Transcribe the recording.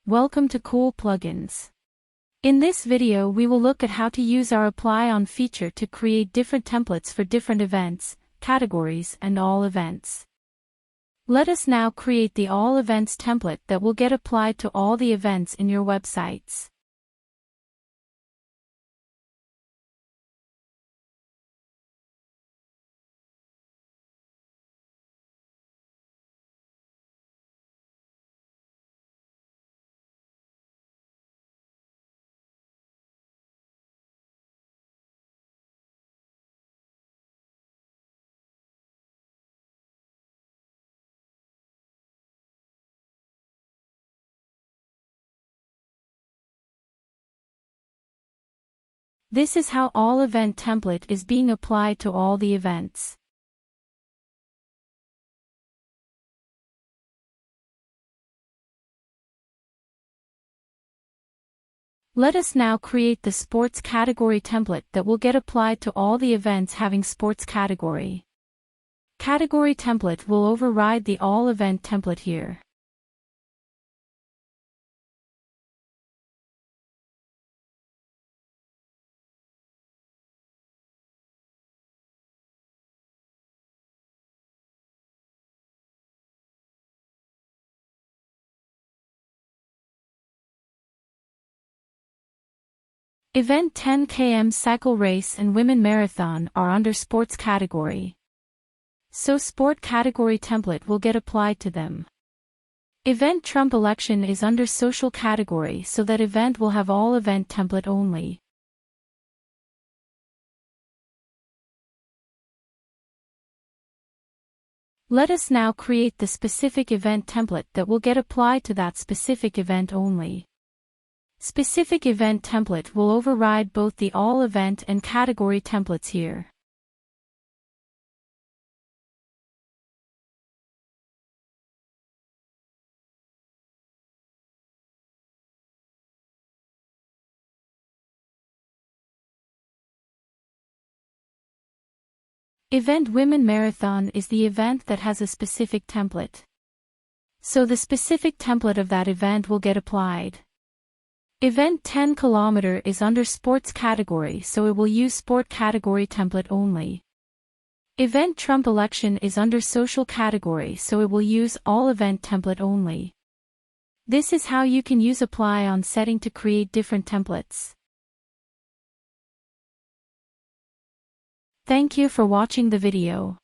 Welcome to Cool Plugins. In this video we will look at how to use our Apply On feature to create different templates for different events, categories, and all events. Let us now create the All Events template that will get applied to all the events in your websites. This is how all event template is being applied to all the events. Let us now create the sports category template that will get applied to all the events having sports category. Category template will override the all event template here. Event 10 km cycle race and women marathon are under sports category. So sport category template will get applied to them. Event Trump election is under social category, so that event will have all event template only. Let us now create the specific event template that will get applied to that specific event only. Specific event template will override both the all event and category templates here. Event Women Marathon is the event that has a specific template. So the specific template of that event will get applied. Event 10 km is under sports category, so it will use sport category template only. Event Trump election is under social category, so it will use all event template only. This is how you can use Apply On setting to create different templates. Thank you for watching the video.